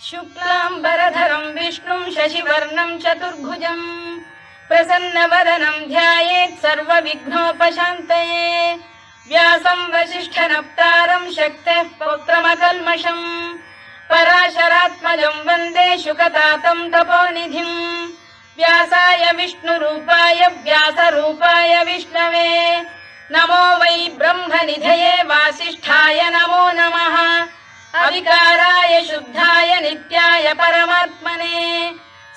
शुक्लाम्बरधरं विष्णुं शशिवर्णं चतुर्भुजं प्रसन्नवदनं ध्यायेत् सर्वविघ्नोपशान्तये। व्यासं वसिष्ठनप्तारं शक्तेः पौत्रमकल्मषम् पराशरात्मजं वन्दे शुकतातं तपोनिधिं। व्यासाय विष्णुरूपाय व्यासरूपाय विष्णवे नमो वै ब्रह्मनिधये वासिष्ठाय नमो नमः। अविकाराय शुद्धाय नित्याय परमात्मने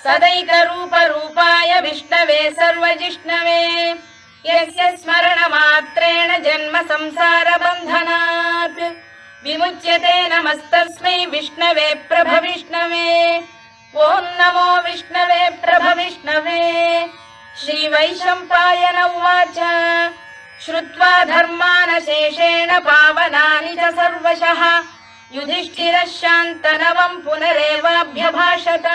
सदैकरूपरूपाय विष्णवे सर्वजिष्णवे यस्य स्मरणमात्रेण जन्म संसारबन्धनात् विमुच्यते। नमस्तस्मै विष्णवे प्रभविष्णवे। ॐ नमो विष्णवे प्रभविष्णवे। श्रीवैशम्पायन उवाच श्रुत्वा धर्मानशेषेण पावनानि च सर्वशः युधिष्ठिरः शान्तनवं पुनरेवाभ्यभाषत।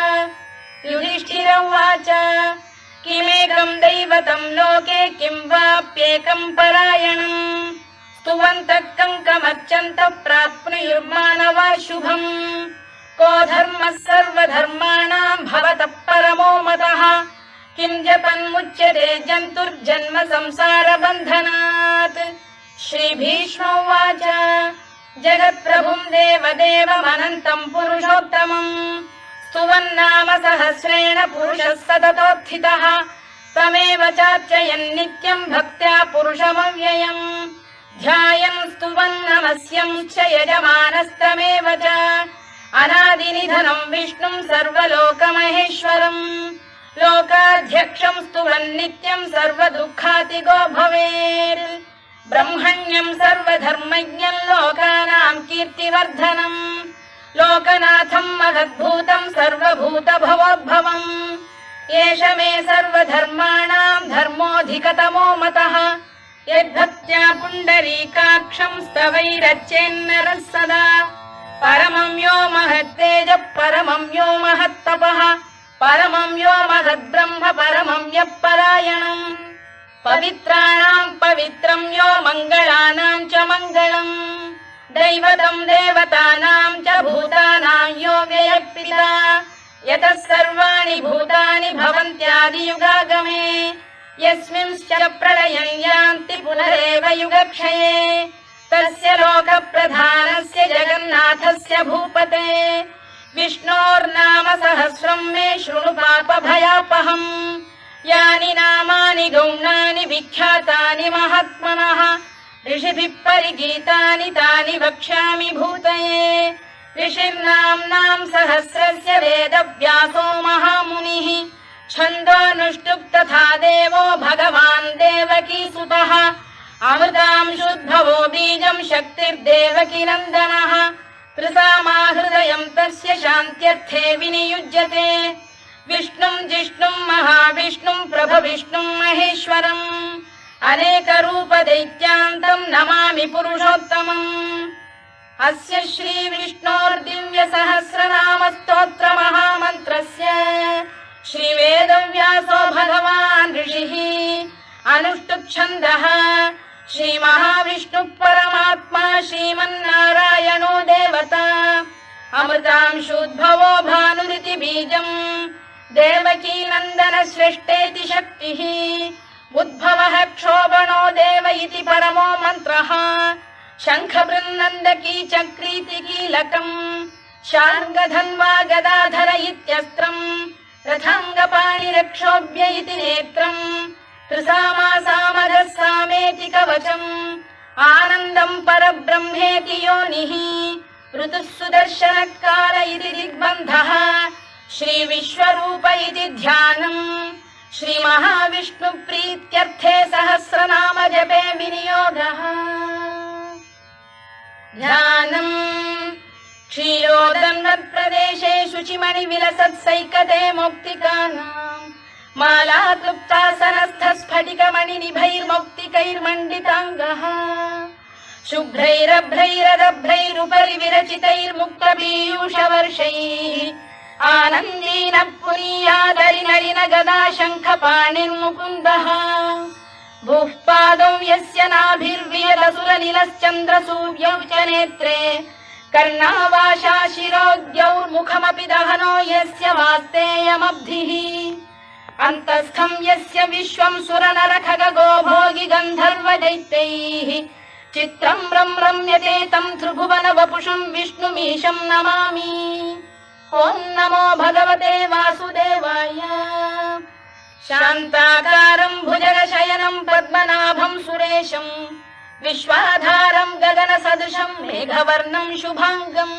युधिष्ठिर उवाच किमेकं दैवतं लोके किं वाप्येकं परायणम् स्तुवन्तः कङ्कमर्चन्तः प्राप्नुयुर्मानवा शुभम्। को धर्मः सर्वधर्माणां भवतः परमो मतः किं जपन्मुच्यते जन्तुर्जन्म संसारबन्धनात्। श्रीभीष्म उवाच जगत्प्रभुं देवदेवमनन्तं पुरुषोत्तमं स्तुवन्नाम सहस्रेण पुरुषः सततोत्थितः तमेव चार्चयन् नित्यं भक्त्या पुरुषमव्ययम् ध्यायन् स्तुवन् नमस्यं च यजमानस्तमेव च अनादिनिधनं विष्णुं सर्वलोकमहेश्वरम् लोकाध्यक्षं स्तुवन् नित्यं सर्वदुःखातिगो भवेत्। ब्रह्मण्यं सर्वधर्मज्ञं लोकानां कीर्तिवर्धनम् लोकनाथं महद्भूतं सर्वभूतभवोद्भवम् एष मे सर्वधर्माणां धर्मोऽधिकतमो मतः यद्भक्त्या पुण्डरीकाक्षं स्तवैरच्चेन्नरः सदा परमं यो महत्तेजः परमं यो महत्तपः परमं यो महद्ब्रह्म परमं यः परायणम् पवित्राणां पवित्रं यो मङ्गलानां च मङ्गलम् दैवतं देवतानां च भूतानां यो व्ययः यतः सर्वाणि भूतानि भवन्त्यादियुगागमे यस्मिंश्च प्रलयं यान्ति पुनरेव युगक्षये तस्य लोकप्रधानस्य जगन्नाथस्य भूपते विष्णोर्नाम सहस्रं मे शृणु पापभयापहम् यानि नामानि गौणानि विख्यातानि महात्मनः ऋषिभिः परिगीतानि तानि वक्ष्यामि भूतये। ऋषिर्नाम्नां सहस्रस्य वेदव्यासो महामुनिः छन्दोऽनुष्टुप् तथा देवो भगवान् देवकीसुतः अमृतांशुद्भवो बीजं शक्तिर्देवकीनन्दनः त्रिसामाहृदयं तस्य शान्त्यर्थे विनियुज्यते विष्णुं जिष्णुं महाविष्णुं प्रभविष्णुं महेश्वरम् अनेकरूपदैत्यान्तं नमामि पुरुषोत्तमम्। अस्य श्रीविष्णोर्दिव्यसहस्रनामस्तोत्रमहामन्त्रस्य श्रीवेदव्यासो भगवान् ऋषिः अनुष्टुप्छन्दः श्रीमहाविष्णुः परमात्मा श्रीमन्नारायणो देवता अमृतांशुद्भवो भानुरिति बीजम् देवकीनन्दन श्रेष्ठेति शक्तिः उद्भवः क्षोभणो देव इति परमो मन्त्रः शङ्खबृन्नन्दकी चक्रीति कीलकम् शार्ङ्गधन्वा गदाधर इत्यस्त्रम् रथाङ्गपाणिरक्षोभ्य इति नेत्रम् त्रिसामासामरः सामेति कवचम् आनन्दम् परब्रह्मेति योनिः ऋतुः सुदर्शनकाल इति दिग्बन्धः श्रीविश्वरूप इति ध्यानम् श्रीमहाविष्णुप्रीत्यर्थे सहस्रनाम जपे विनियोगः। ध्यानम् क्षीरोदन्वत्प्रदेशे शुचिमणिविलसत्सैकते मौक्तिकानाम् मालाक्लुप्तासनस्थस्फटिकमणिनिभैर्मौक्तिकैर्मण्डिताङ्गः शुभ्रैरभ्रैरदभ्रैरुपरि विरचितैर्मुक्तपीयूषवर्षैः आनन्दीन पुरीयादरिनलिन गदा शङ्खपाणिर्मुकुन्दः भूः पादौ यस्य नाभिर्वियदसुरनिलश्चन्द्रसूर्यौ च नेत्रे कर्णावाशा शिरोद्यौर्मुखमपि दहनो यस्य वास्तेयमब्धिः अन्तस्थं यस्य विश्वं सुरनरखगो भोगि गन्धर्वदैत्यैः चित्रं रम्यते तं त्रिभुवन वपुषं विष्णुमीशं नमामि। ॐ नमो भगवते वासुदेवाय। शान्ताकारं भुजगशयनं पद्मनाभं सुरेशं विश्वाधारं गगनसदृशं मेघवर्णं शुभाङ्गम्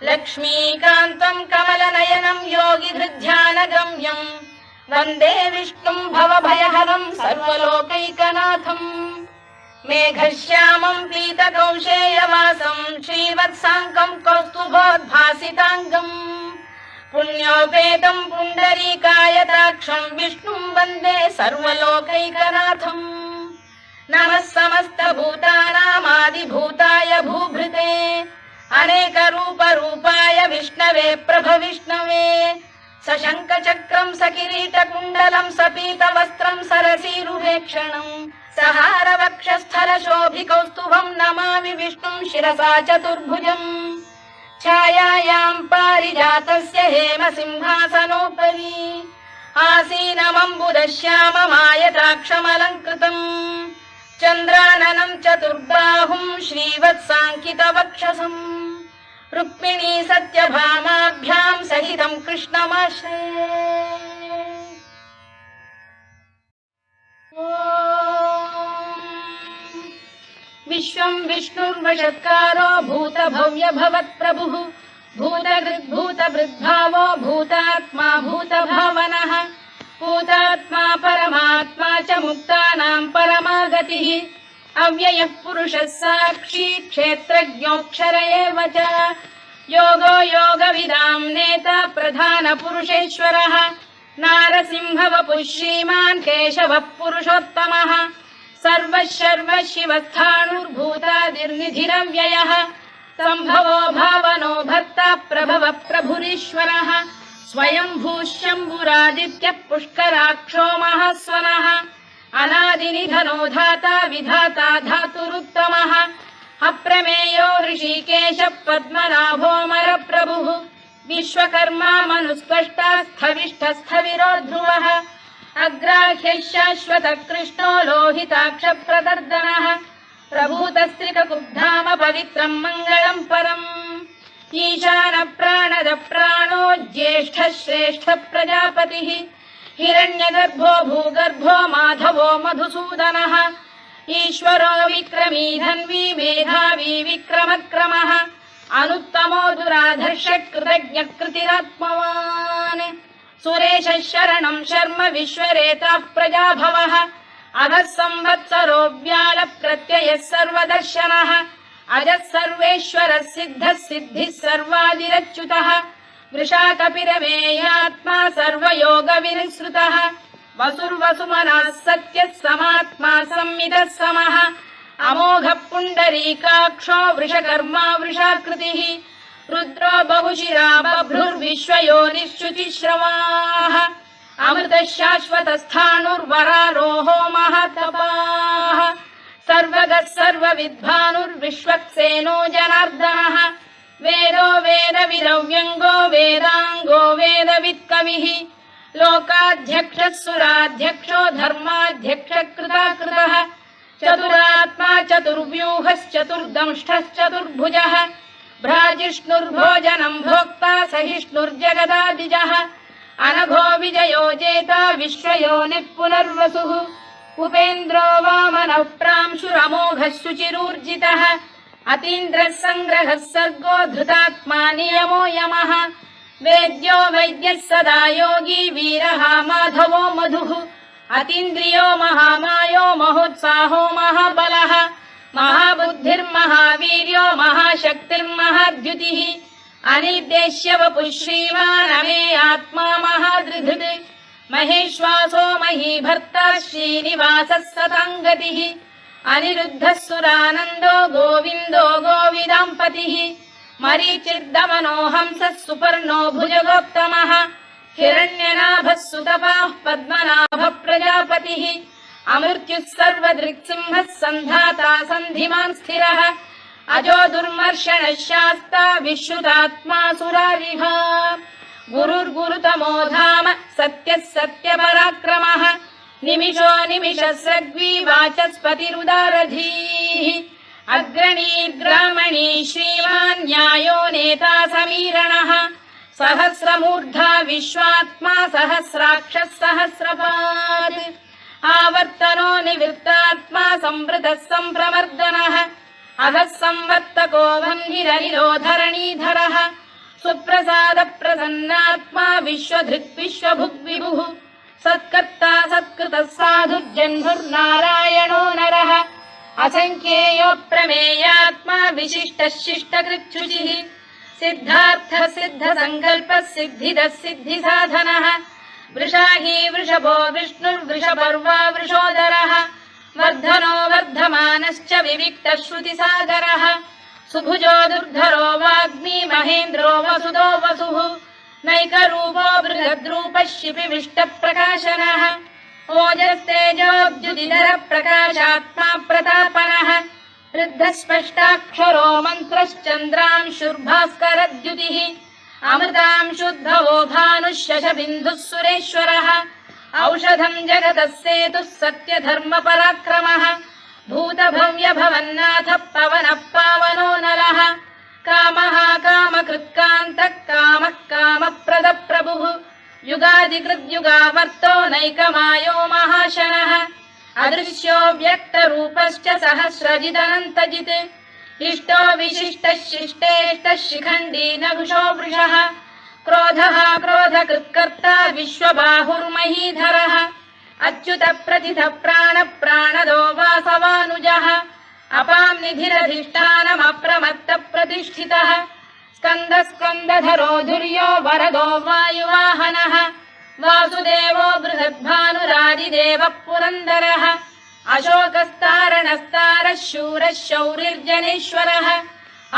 लक्ष्मीकान्तं कमलनयनं योगिहृद्ध्यानगम्यं वन्दे विष्णुं भवभयहरं सर्वलोकैकनाथम् मेघश्यामं पीतकौशेयवासं श्रीवत्साङ्कं कौस्तुभोद्भासिताङ्गम् पुण्योपेतं पुण्डरीकायताक्षं विष्णुं वन्दे सर्वलोकैकनाथम् नमः समस्तभूतानामादिभूताय भूभृते अनेकरूपरूपाय विष्णवे प्रभविष्णवे सशङ्खचक्रं सकिरीटकुण्डलं सपीतवस्त्रं सरसीरुहेक्षणं सहारवक्षस्थलशोभिकौस्तुभं नमामि विष्णुं शिरसा चतुर्भुजम् छायायां पारिजातस्य हेमसिंहासनोपरि आसीनमम्बुदश्याममायताक्षमलङ्कृतम् चन्द्राननं चतुर्बाहुं श्रीवत्साङ्कितवक्षसम् रुक्मिणी सत्यभामाभ्यां सहितं कृष्णमाश्रये। विश्वं विष्णुर्वषत्कारो भूतभव्य भवत्प्रभुः भूतभृद्भावो भूतात्मा भूतभावनः भूतात्मा परमात्मा च मुक्तानां परमागतिः अव्ययः पुरुषः साक्षी क्षेत्रज्ञोऽक्षर एव च योगो योगविदां नेता प्रधानपुरुषेश्वरः नारसिंहवपुः श्रीमान् केशवः पुरुषोत्तमः सर्वः शिवस्थाणुर्भूतादिर्निधिरव्ययः सम्भवो भावनो भर्ता प्रभवः प्रभुरीश्वरः स्वयंभूः शम्भुरादित्यः पुष्कराक्षो महास्वनः अनादिनिधनो धाता विधाता धातुरुत्तमः अप्रमेयो ऋषिकेशः पद्मनाभोऽमरप्रभुः विश्वकर्मा मनुस्पष्टा स्थविष्ठस्थविरो ध्रुवः अग्राह्यः शाश्वतः कृष्णो लोहिताक्षप्रदर्दनः प्रभूतस्त्रिककुब्धाम पवित्रं मङ्गलं परम् ईशानप्राणदप्राणो ज्येष्ठः श्रेष्ठः प्रजापतिः हिरण्यगर्भो भूगर्भो माधवो मधुसूदनः ईश्वरो विक्रमी धन्वी मेधावी विक्रमक्रमः अनुत्तमो दुराधर्षः कृतज्ञकृतिरात्मवान् सुरेशः शरणं शर्म विश्वरेता प्रजाभवः अधः संवत्सरो व्यालप्रत्ययः सर्वदर्शनः अजः सर्वेश्वरः सिद्धः सिद्धिः सर्वादिरच्युतः वृषाकपिरमेयात्मा सर्वयोगविनिसृतः वसुर्वसुमनः सत्यः समात्मा संविदः समः अमोघः पुण्डरीकाक्षो वृषकर्मा वृषाकृतिः रुद्रो बहुशिरा बभ्रुर्विश्वयोनिश्रुतिश्रवाः अमृतः शाश्वतस्थाणुर्वरारोहो महातपाः सर्वगः सर्वविद्भानुर्विश्वक्सेनो जनार्दनः वेदो वेदविदव्यङ्गो वेदाङ्गो वेदवित्कविः लोकाध्यक्षः सुराध्यक्षो धर्माध्यक्षकृताकृतः चतुरात्मा चतुर्व्यूहश्चतुर्दंष्टश्चतुर्भुजः भ्राजिष्णुर्भोजनं भोक्ता सहिष्णुर्जगदादिजः अनघो विजयो जेता विश्वयोनिः पुनर्वसुः उपेन्द्रो वामनः प्रांशुरमोघः शुचिरूर्जितः अतीन्द्रः सङ्ग्रहः सर्गो धृतात्मा नियमो यमः वेद्यो वैद्यः सदा योगी वीरः माधवो मधुः अतीन्द्रियो महामायो महोत्साहो महाबलः महाबुद्धिर्महावीर्यो महाशक्तिर्महाद्युतिः अनिर्देश्य वपुः श्रीमान् अमे आत्मा महादृधृत् महेश्वासो महीभर्ता श्रीनिवासः सताङ्गतिः अनिरुद्धः सुरानन्दो गोविन्दो गोविदाम्पतिः मरीचिर्दमनो हंसः सुपर्णो भुजगोत्तमः हिरण्यनाभः सुतपाः पद्मनाभः प्रजापतिः अमृत्युः सर्वदृक्सिंहः सन्धाता सन्धिमान् स्थिरः अजो दुर्मर्षणः शास्ता विश्रुतात्मा सुरारिः गुरुर्गुरुतमो धाम सत्यः सत्यपराक्रमः निमिषो निमिषस्रग्वी वाचस्पतिरुदारधीः अग्रणीर्ग्रामणी श्रीमान् न्यायो नेता समीरणः सहस्रमूर्धा विश्वात्मा सहस्राक्षः सहस्रपात् आवर्तनो निवृत्तात्मा संवृतः सम्प्रमर्दनः अधः संवर्तको वह्निरनिलो धरणीधरः सुप्रसाद प्रसन्नात्मा विश्वधृक् विश्वभुग्विभुः सत्कर्ता सत्कृतः साधुर्जन्मुर्नारायणो नरः असंख्येयो प्रमेयात्मा विशिष्टः शिष्टकृच्छुचिः सिद्धार्थ सिद्ध संकल्पः सिद्धिदः सिद्धिसाधनः वृषाही वृषभो विष्णुर्वृषपर्वा वृषोदरः वर्धनो वर्धमानश्च विविक्तः श्रुतिसागरः सुभुजो दुर्धरो वाग्मी महेन्द्रो वसुदो वसुः नैकरूपो बृहद्रूपः शिपिविष्टप्रकाशनः ओजस्तेजोद्युदिधरः प्रकाशात्मा प्रतापनः वृद्धस्पष्टाक्षरो मन्त्रश्चन्द्रांशुर्भास्करद्युतिः अमृतांशुद्धवो भानुः शशबिन्दुः सुरेश्वरः औषधम् जगतः सेतुः सत्यधर्मपराक्रमः भूतभव्यभवन्नाथः पवनः पावनो नरः कामः कामकृत्कान्तः कामः कामप्रदप्रभुः युगादिकृद्युगावर्तो नैकमायो महाशनः अदृश्यो व्यक्तरूपश्च सहस्रजिदनन्तजित् इष्टो विशिष्टः शिष्टेष्टः शिखण्डी नहुषो वृषः क्रोधः क्रोधकृत्कर्ता विश्वबाहुर्महीधरः अच्युतः प्रतिथः प्राणदो वासवानुजः अपां निधिरधिष्ठानमप्रमत्तः प्रतिष्ठितः स्कन्दधरो धुर्यो वरदो वायुवाहनः वासुदेवो बृहद्भानुरादिदेवः पुरन्दरः अशोकस्तारणस्तारः शूरः शौरिर्जनेश्वरः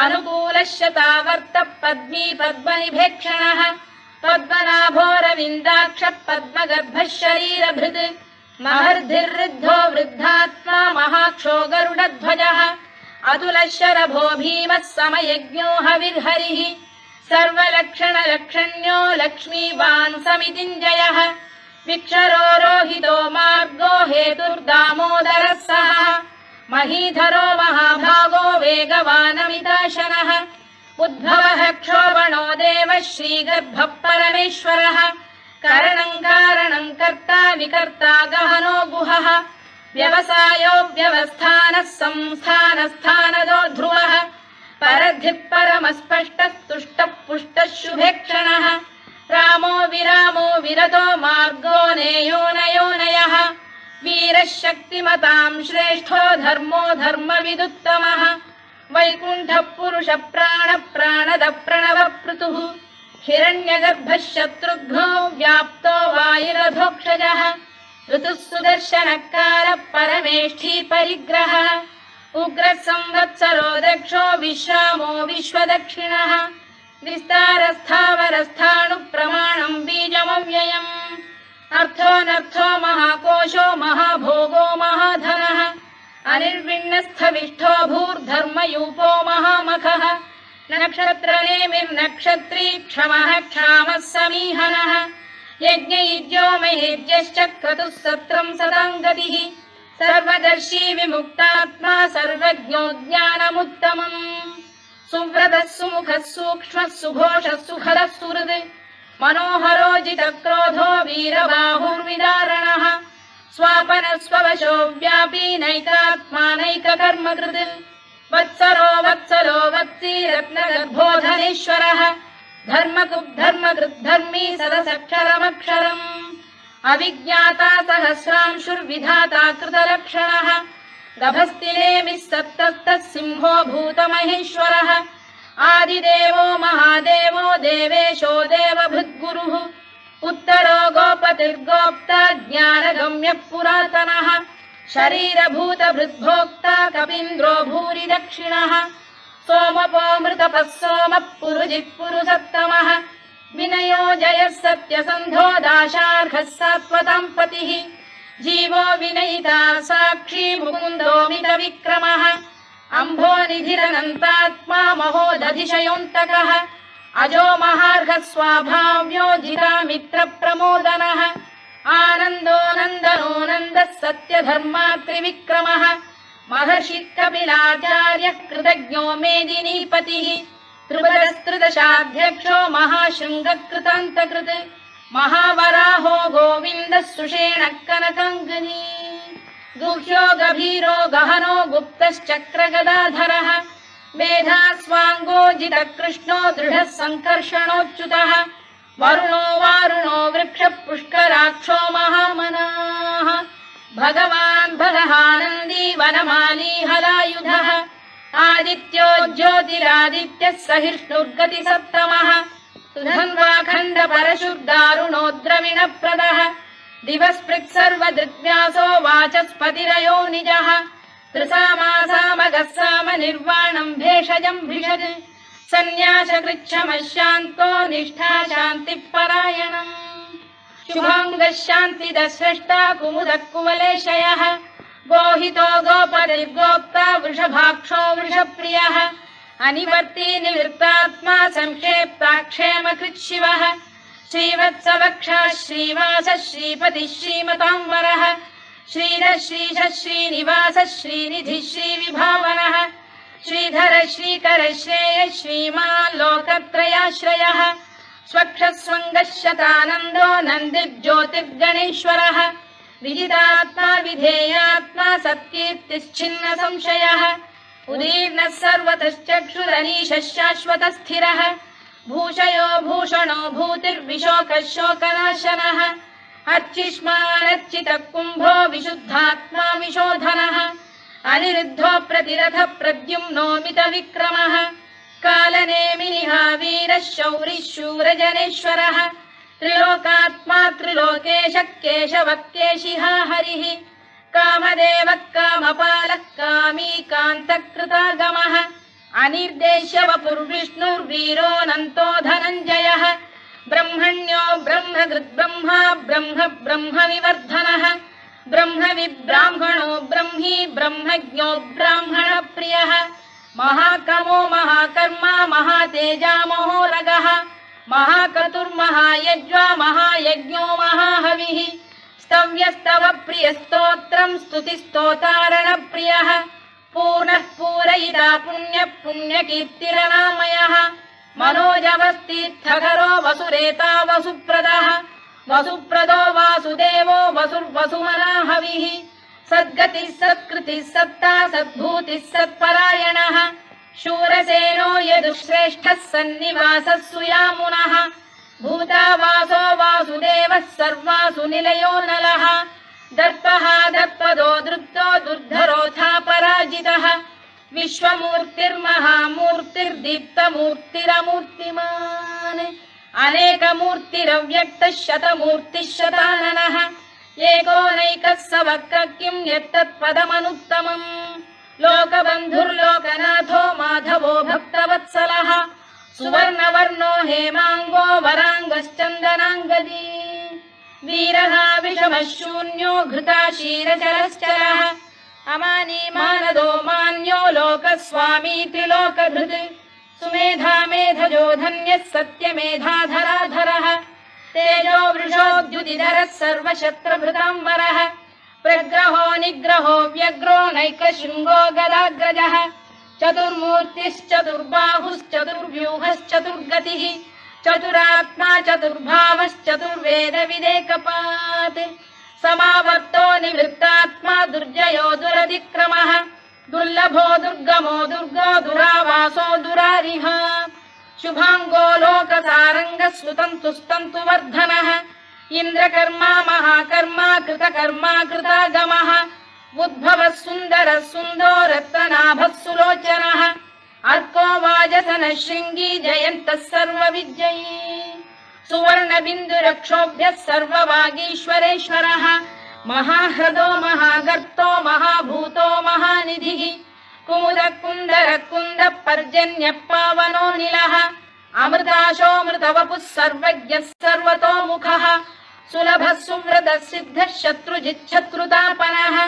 अनुकूलः शतावर्तः पद्मी पद्मनिभेक्षणः पद्मनाभोरविन्दाक्षः पद्मगर्भः शरीरभृत् महर्धिर्वृद्धो वृद्धात्मा महाक्षो गरुडध्वजः अतुलः शरभो भीमः समयज्ञो हविर्हरिः सर्वलक्षणलक्षण्यो लक्ष्मीवान् समितिञ्जयः विक्षरो रोहितो मार्गो हेतुर्दामोदरः सः महीधरो महाभागो वेगवानमिताशनः उद्भवः क्षोभणो देवः श्रीगर्भः परमेश्वरः करणं कारणं कर्ता विकर्ता गहनो गुहः व्यवसायो व्यवस्थानः संस्थानस्थानदो ध्रुवः परद्धिः परमस्पष्टः तुष्टः पुष्टः शुभेक्षणः रामो विरामो विरतो मार्गो नेयो नयोनयः वीरः शक्तिमतां श्रेष्ठो धर्मो धर्मविदुत्तमः वैकुण्ठः पुरुषः प्राणदः प्रणवपृतुः हिरण्यगर्भः शत्रुघ्नो व्याप्तो वायुरधोक्षजः ऋतुः सुदर्शनकारः परमेष्ठी परिग्रहः उग्रः संवत्सरो दक्षो विश्रामो विश्वदक्षिणः विस्तारस्थावरस्थाणुः प्रमाणं बीजमव्ययम् अर्थोऽनर्थो महाकोशो महाभोगो महाधनः अनिर्विण्णस्थविष्ठो भूर्धर्मयूपो महामखः नक्षत्रनेमिर्नक्षत्री क्षमः क्षामः समीहनः यज्ञयुज्यो महेज्यश्च क्रतुः सत्रं सदां गतिः सर्वदर्शी विमुक्तात्मा सर्वज्ञो ज्ञानमुत्तमम् सुव्रतः सुमुखः सूक्ष्मः सुघोषः सुखदः सुहृद् मनोहरो जितक्रोधो वीरबाहुर्विदारणः स्वापनः स्ववशो व्यापी नैकात्मा नैककर्मकृत् वत्सरो वत्सी रत्नगर्भोधनेश्वरः धर्मकृद्धर्मी सदसक्षरमक्षरम् अविज्ञाता सहस्रांशुर्विधाता कृतलक्षणः गभस्तिनेमिः सप्तस्तः सिंहो भूतमहेश्वरः आदिदेवो महादेवो देवेशो देवभृद्गुरुः उत्तरो गोपतिर्गोप्ता ज्ञानगम्यः पुरातनः शरीरभूतभृद्भोक्ता कपीन्द्रो भूरि दक्षिणः सोमपोऽमृतपः सोमः पुरुजित् पुरुषत्तमः विनयो जयः सत्यसन्धो दाशार्हः सात्वतां पतिः जीवो विनयिता साक्षी मुकुन्दो मितविक्रमः अम्भोनिधिरनन्तात्मा महोदधिशयोऽन्तकः अजो महार्घ स्वाभाव्यो जितामित्रप्रमोदनः आनन्दो नन्दनो नन्दः सत्यधर्मा त्रिविक्रमः महर्षिः कपिलाचार्यः कृतज्ञो मेदिनीपतिः त्रिपुरस्त्रिदशाध्यक्षो महाशृङ्गकृतान्तकृत् महावराहो गोविन्दः सुषेणः कनकाङ्गनी गुह्यो गभीरो गहनो गुप्तश्चक्रगदाधरः मेधास्वाङ्गो जितकृष्णो दृढः सङ्कर्षणोच्युतः वरुणो वारुणो वृक्षः पुष्कराक्षो महामनाः भगवान् भगहानन्दी वनमाली हलायुधः आदित्यो ज्योतिरादित्यः सहिष्णुर्गतिसत्तमः सुधन्वाखण्ड परशुर्दारुणो द्रविणप्रदः दिवस्पृक् सर्वदृग्व्यासो वाचस्पतिरयो निजः त्रिसामासामगः साम निर्वाणम् भेषजम् भिषज सन्न्यासकृच्छमशान्तो निष्ठा शान्तिः परायणम् शुभाङ्गः शान्तिदः स्रष्टा कुमुदः कुवलेशयः गोहितो गोपतिर्गोप्ता वृषभाक्षो वृषप्रियः अनिवर्ती निवृत्तात्मा संक्षेप्ताक्षेमकृत् शिवः श्रीवत्सवक्षः श्रीवासः श्रीपतिः श्रीमताम्बरः श्रीधः श्रीशः श्रीनिवासः श्रीनिधिः श्रीविभावनः श्रीधर श्रीकर श्रेयः श्रीमान् लोकत्रयाश्रयः स्वक्षः स्वङ्गः शतानन्दो नन्दिर्ज्योतिर्गणेश्वरः विजितात्मा विधेयात्मा सत्कीर्तिश्चिन्न संशयः उदीर्णः सर्वतश्चक्षुरनीशः शाश्वतः स्थिरः भूषयो भूषणो भूतिर्विशोकः शोकनाशनः अर्चिष्मानर्चितः कुम्भो विशुद्धात्मा विशोधनः अनिरुद्धो प्रतिरथः प्रद्युम्नो मितविक्रमः कालनेमिनिः वीरः शौरिः शूरजनेश्वरः त्रिलोकात्मा त्रिलोकेशः केशवः केशिः हरिः कामदेवः कामपालः कामी कान्तकृतागमः अनिर्देश्य वपुर्विष्णुर्वीरोऽनन्तो धनञ्जयः ब्रह्मण्यो ब्रह्मकृद्ब्रह्मा ब्रह्म ब्रह्मविवर्धनः ब्रह्मविब्राह्मणो ब्रह्मी ब्रह्मज्ञो ब्राह्मणप्रियः महाकमो महाकर्मा महातेजा महोरगः महाक्रतुर्महायज्वा महायज्ञो महाहविः स्तव्यस्तव प्रियस्तोत्रम् स्तुतिस्तोतारणप्रियः पूर्णः पूरयिता पुण्यः पुण्यकीर्तिरनामयः मनोजवस्तीर्थकरो वसुरेता वसुप्रदः वसुप्रदो वासुदेवो वसुर्वसुमनाहविः सद्गतिः सत्कृतिः सत्ता सद्भूतिः सत्परायणः शूरसेनो यदुश्रेष्ठः सन्निवासः सुयामुनः भूतावासो वासुदेवः सर्वासु निलयो नलः दर्पः दर्पदो दृप्तो दुर्धरोऽथा पराजितः विश्वमूर्तिर्महामूर्तिर्दीप्तमूर्तिरमूर्तिमान् अनेकमूर्तिरव्यक्तः शतमूर्तिः शताननः एकोनैकः स वक्र किम् यत्तत्पदमनुत्तमम् लोकबन्धुर्लोकनाथो माधवो भक्तवत्सलः सुवर्णवर्णो हेमाङ्गो वराङ्गश्चन्दनाङ्गदी वीरः विषमः शून्यो घृता क्षीरचरश्चरः अमानी मानदो मान्यो लोकस्वामी त्रिलोकधृत् सुमेधा मेधजो धन्यः सत्यमेधाधराधरः तेजो वृषोद्युतिधरः सर्वशत्रभृताम्बरः प्रग्रहो निग्रहो व्यग्रो नैकशृङ्गो गदाग्रजः चतुर्मूर्तिश्चतुर्बाहुश्चतुर्व्यूहश्चतुर्गतिः चतुरात्मा चतुर्भावश्चतुर्वेदविदेकपात् समावर्तो निवृत्तात्मा दुर्जयो दुरतिक्रमः दुर्लभो दुर्गमो दुर्गो दुरावासो दुरारिः शुभाङ्गो लोकसारङ्गः स्तुतन्तु वर्धनः इन्द्रकर्मा महाकर्मा कृतकर्मा कृतागमः उद्भवः सुन्दरः सुन्दो रत्ननाभः सुलोचनः अर्को वाजसनः शृङ्गी जयन्तः सर्वविजयी सुवर्णबिन्दुरक्षोभ्यः सर्ववागीश्वरेश्वरः महाह्रदो महागर्तो महाभूतो महानिधिः कुमुदः कुन्दरः कुन्दः पर्जन्यः पावनो निलः अमृताशोऽमृतवपुः सर्वज्ञः सर्वतोमुखः सुलभः सुव्रतः सिद्धः शत्रुजिच्छत्रुतापनः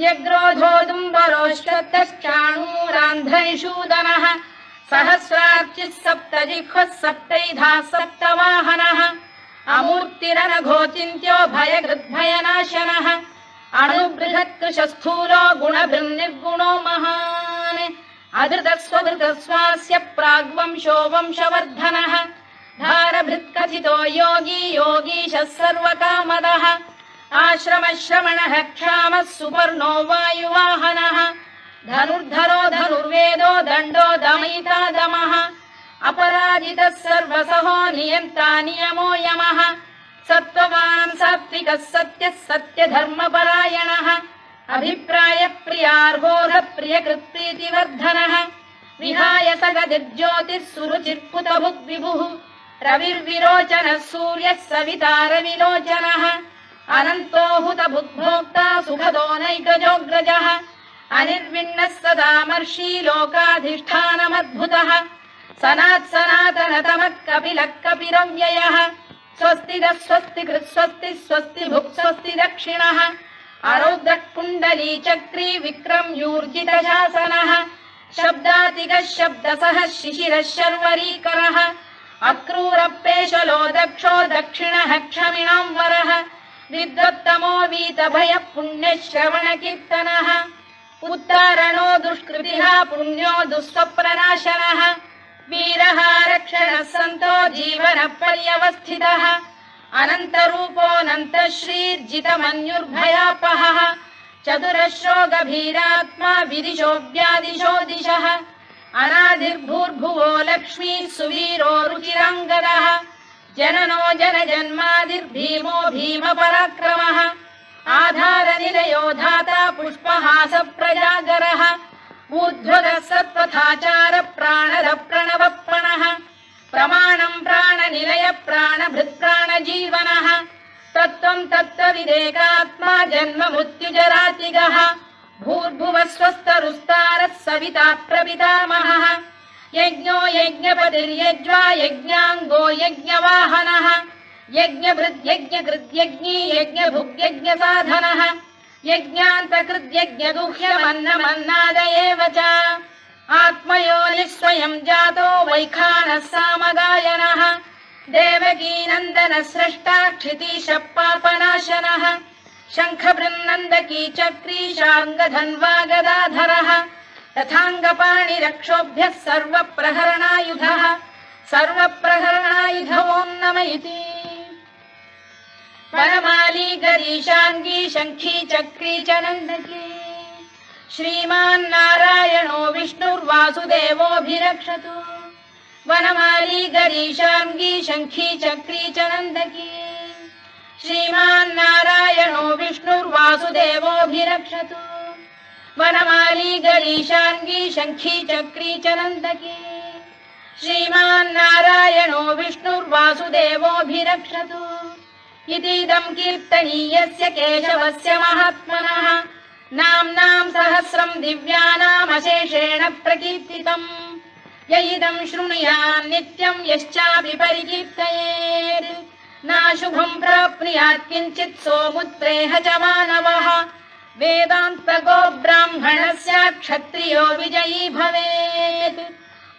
न्यग्रोधोदुम्बरोश्चतश्चाणूरान्ध्रैषूदनः सहस्रार्चिः सप्तजिह्वः सप्तैधाः सप्तवाहनः अमूर्तिरनघोचिन्त्यो भयकृद्भयनाशनः अणुबृहत्कृशस्थूलो गुणभृन्निर्गुणो महान् अधृतस्वधृतस्वास्य प्राग्वंशो वंशवर्धनः भारभृत्कथितो योगी योगीशः सर्वकामदः आश्रमश्रमणः क्षामः सुपर्णो वायुवाहनः धनुर्धरो धनुर्वेदो दण्डो दमयिता दमः अपराजितः सर्वसहो नियन्ता नियमो यमः सत्त्ववान् सात्विकः सत्यः सत्यधर्मपरायणः अभिप्रायप्रियार्होः प्रियकृत्प्रीतिवर्धनः विहाय सगदिर्ज्योतिः सुरुचिर्पुतभुग्विभुः रविर्विरोचनः सूर्यः सविता रविलोचनः अनन्तो हुतभुग्भोक्ता सुखदो नैकजोऽग्रजः अनिर्विण्णः सदामर्षी लोकाधिष्ठानमद्भुतः सनातनतमः कपिलः कपिरव्ययः स्वस्तिदः स्वस्तिकृत् स्वस्तिः स्वस्ति भुक् स्वस्ति दक्षिणः आरौद्रः कुण्डली चक्री विक्रम्यूर्जितशासनः शब्दातिगः शब्दसः शिशिरः शर्वरीकरः अक्रूरपेशलो दक्षो दक्षिणः क्षमिणाम्बरः विद्वत्तमो वीतभयः पुण्यश्रवणकीर्तनः उत्तारणो दुष्कृतिः पुण्यो दुःस्वप्ननाशनः वीरः रक्षणः सन्तो जीवनपर्यवस्थितः अनन्तरूपोऽनन्तश्रीर्जितमन्युर्भयापहः चतुरश्रो गभीरात्मा विदिशो व्यादिशो दिशः अनादिर्भूर्भुवो लक्ष्मी सुवीरो रुचिराङ्गदः जननो जनजन्मादिर्भीमो भीमपराक्रमः आधारनिलयो धाता पुष्पहास प्रजागरः ऊर्ध्वगः सत्पथाचार प्राणद प्रणवप्रणः प्रमाणं प्राणनिलय प्राणभृत्प्राणजीवनः तत्त्वं तत्त्वविदेकात्मा जन्म मृत्युजरातिगः भूर्भुवः स्वस्तरुस्तारः सविता प्रपितामहः यज्ञो यज्ञपतिर्यज्वा यज्ञाङ्गो यज्ञवाहनः यज्ञभृद्यज्ञकृद्यज्ञी यज्ञभुग्यज्ञसाधनः यज्ञान्तकृद्यज्ञगुह्यमन्नमन्नाद एव च आत्मयोनिः स्वयं जातो वैखानः सामगायनः देवकीनन्दनः स्रष्टा क्षितीशः पापनाशनः शङ्खबृन्नन्दकी चक्री शार्ङ्गधन्वा गदाधरः तथाङ्गपाणिरक्षोभ्यः सर्वप्रहरणायुधः सर्वप्रहरणायुध ॐ नम इति वनमाली गरीशाङ्गी शङ्खी चक्री च नन्दकी श्रीमान्नारायणो विष्णुर्वासुदेवोऽभिरक्षतु वनमाली गरीशाङ्गी शङ्खी चक्री च नन्दकी श्रीमान्नारायणो विष्णुर्वासुदेवोऽभिरक्षतु वनमाली गरीशाङ्गी शङ्खी चक्री च नन्दकी श्रीमान्नारायणो विष्णुर्वासुदेवोऽभिरक्षतु इतीदं कीर्तनीयस्य केशवस्य महात्मनः नाम्नां सहस्रं दिव्यानामशेषेण प्रकीर्तितम् य इदं शृणुयात् नित्यं यश्चापि परिकीर्तयेत् नाशुभं प्राप्नुयात् किञ्चित् सोमुत्प्रेह च मानवः वेदान्तको ब्राह्मणः स्यात् क्षत्रियो विजयी भवेत्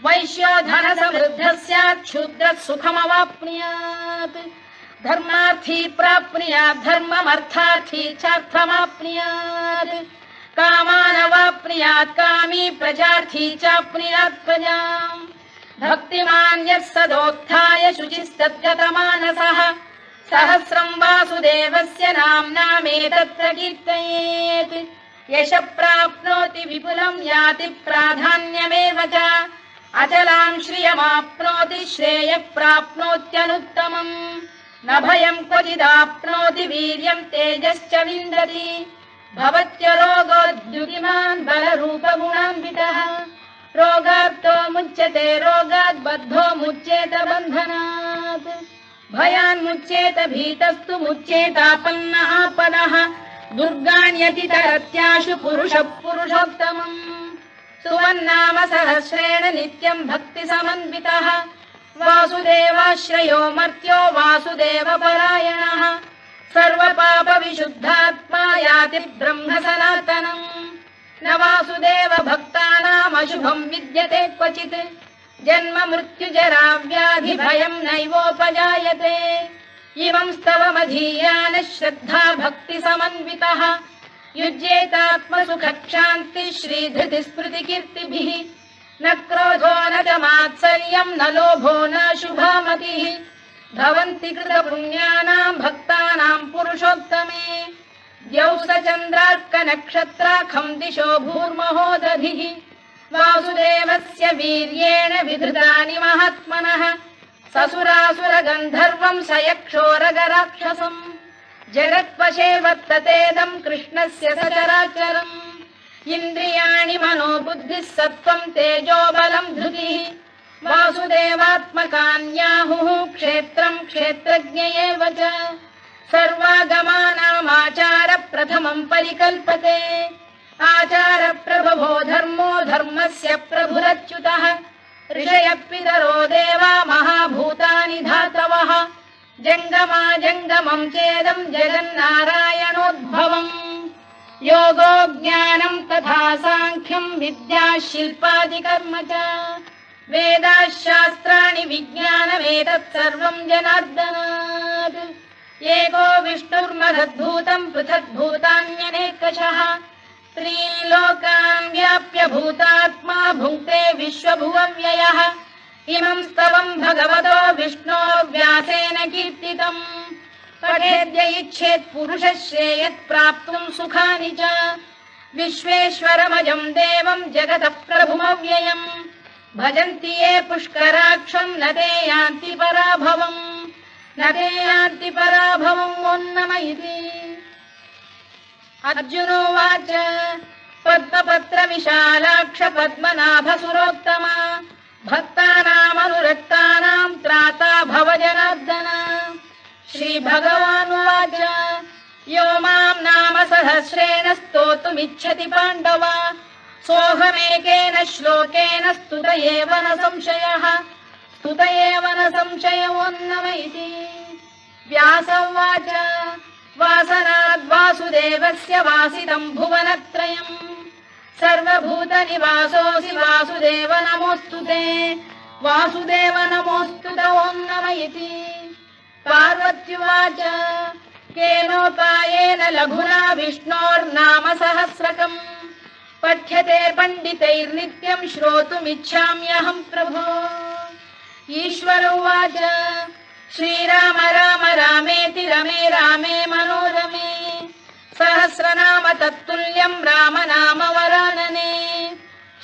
वैश्यो धनसमृद्धः स्यात् शूद्रः सुखमवाप्नुयात् धर्मार्थी प्राप्नुयात् धर्ममर्थार्थी चार्थमाप्नुयात् कामानवाप्नुयात् कामी प्रजार्थी चाप्नुयात् प्रजाम् भक्तिमान् यः सदोत्थाय शुचिस्तद्गतमानसः सहस्रं वासुदेवस्य नाम्नामेतत्र कीर्तयेत् यशः प्राप्नोति विपुलं याति प्राधान्यमेव च अचलां श्रियमाप्नोति श्रेयः प्राप्नोत्यनुत्तमम् न भयं क्वचिदाप्नोति वीर्यं तेजश्च विन्दति भवत्य रोगोद्युतिमान् बलरूपगुणान्वितः रोगार्तो मुच्यते रोगात् बद्धो मुच्येत बन्धनात् भयान्मुच्येत भीतस्तु मुच्येतापन्न आपदः दुर्गाण्यतितरत्याशु पुरुषः पुरुषोत्तमम् सुवन्नाम सहस्रेण नित्यं भक्तिसमन्वितः वासुदेवाश्रयो मर्त्यो वासुदेवपरायणः सर्वपापविशुद्धात्मा याति ब्रह्म सनातनम् न वासुदेव भक्तानाम् अशुभम् विद्यते क्वचित् जन्म मृत्युजरा व्याधि भयम् नैवोपजायते इमं स्तवमधीयानः श्रद्धा भक्ति समन्वितः युज्येतात्मसुखक्षान्तिः श्रीधृतिस्मृतिकीर्तिभिः न क्रोधो न च मात्सर्यम् न लोभो न शुभामतिः भवन्ति कृतपुण्यानाम् भक्तानाम् पुरुषोत्तमे द्यौः स चन्द्रार्कनक्षत्राखम् दिशो भूर्महो दधिः वासुदेवस्य वीर्येण विधृतानि महात्मनः ससुरासुरगन्धर्वम् स यक्षोरगराक्षसम् जगत्वशे वर्ततेदम् कृष्णस्य सचराचरम् इन्द्रियाणि मनो बुद्धिः सत्त्वम् तेजो बलम् धृतिः वासुदेवात्मकान्याहुः क्षेत्रम् क्षेत्रज्ञ एव च सर्वागमानामाचार प्रथमम् परिकल्पते आचार प्रभवो धर्मो धर्मस्य प्रभुरच्युतः ऋषयः पितरो देवा महाभूतानि धातवः जङ्गमा जङ्गमम् चेदम् जगन्नारायणोद्भवम् योगो ज्ञानम् तथा साङ्ख्यम् विद्या शिल्पादिकर्म च वेदाः शास्त्राणि विज्ञानमेतत् सर्वम् जनार्दनात् एको विष्णुर्महद्भूतम् पृथग्भूतान्यनेकशः त्रीन् लोकान् व्याप्य भूतात्मा भुङ्क्ते विश्वभुवव्ययः इमम् स्तवम् भगवतो विष्णोर्व्यासेन कीर्तितम् पठेद्य इच्छेत् पुरुषः श्रेयत् प्राप्तुम् सुखानि च विश्वेश्वरमजम् देवम् जगतः प्रभुमव्ययम् भजन्ति ये पुष्कराक्षम् न ते यान्ति पराभवम् न ते यान्ति पराभवम् ओन्नम इति अर्जुनोवाच पद्मपत्र विशालाक्ष पद्मनाभ सुरोत्तमा भक्तानामनुरक्तानाम् त्राता भव जनार्दन श्रीभगवानुवाच यो माम् नाम सहस्रेण स्तोतुमिच्छति पाण्डव सोऽहमेकेन श्लोकेन स्तुत एव न संशयः स्तुत एव न संशयोऽन्नम इति व्यास उवाच वासनाद् वासुदेवस्य वासितम् भुवनत्रयम् सर्वभूतनिवासोऽसि वासुदेव नमोऽस्तु ते वासुदेव नमोऽस्तु ते ओन्नम इति पार्वत्युवाच केनोपायेन लघुना विष्णोर्नाम सहस्रकम् पठ्यते पण्डितैर्नित्यम् श्रोतुमिच्छाम्यहम् प्रभो ईश्वर उवाच श्रीराम राम रामेति रमे रामे मनोरमे सहस्रनाम तत्तुल्यम् राम नाम वरानने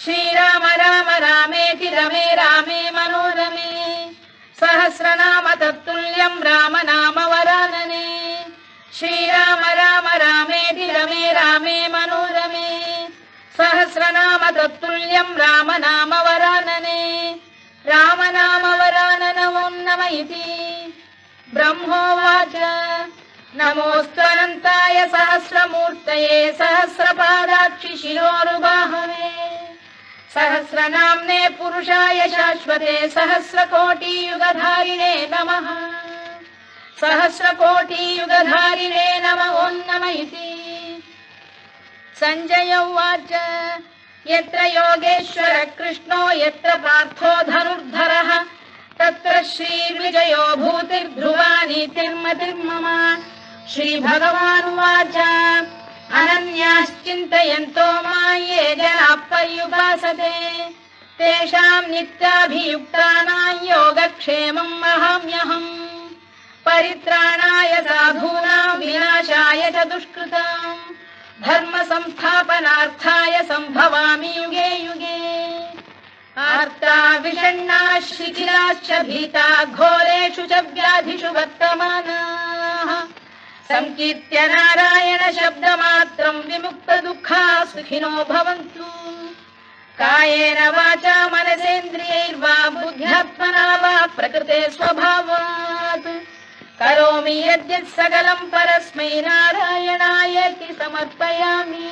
श्रीराम राम रामेति रमे रामे मनोरमे सहस्रनाम तत्तुल्यम् राम नाम वरानने श्रीराम राम रामेति रमे रामे मनोरमे सहस्रनाम तत्तुल्यम् राम नाम वरानने राम नाम वरानन ओन्नम इति ब्रह्मोवाच नमोऽस्त्वनन्ताय सहस्रमूर्तये सहस्रपादाक्षि शिरोरुबाहवे सहस्रनाम्ने पुरुषाय शाश्वते सहस्रकोटियुगधारिणे नमः सहस्रकोटियुगधारिणे नम ओन्नम इति सञ्जय उवाच यत्र योगेश्वर कृष्णो यत्र पार्थो धनुर्धरः तत्र श्रीविजयो भूतिर्ध्रुवा नीतिर्मतिर्मम श्रीभगवानुवाच अनन्याश्चिन्तयन्तो मां ये जनाः पर्युपासते तेषाम् नित्याभियुक्तानां योगक्षेमम् वहाम्यहम् परित्राणाय साधूनां विनाशाय च दुष्कृताम् धर्म संस्थापनार्थाय सम्भवामि युगे युगे आर्ता विषण्णाः शिथिलाश्च भीता घोरेषु च व्याधिषु वर्तमानाः संकीर्त्य नारायण शब्दमात्रम् विमुक्तदुःखाः सुखिनो भवन्तु कायेन वाचा मनसेन्द्रियैर्वा बुद्ध्यात्मना वा प्रकृते स्वभावात् करोमि यद्यत् सकलम् परस्मै नारायणायेति समर्पयामि।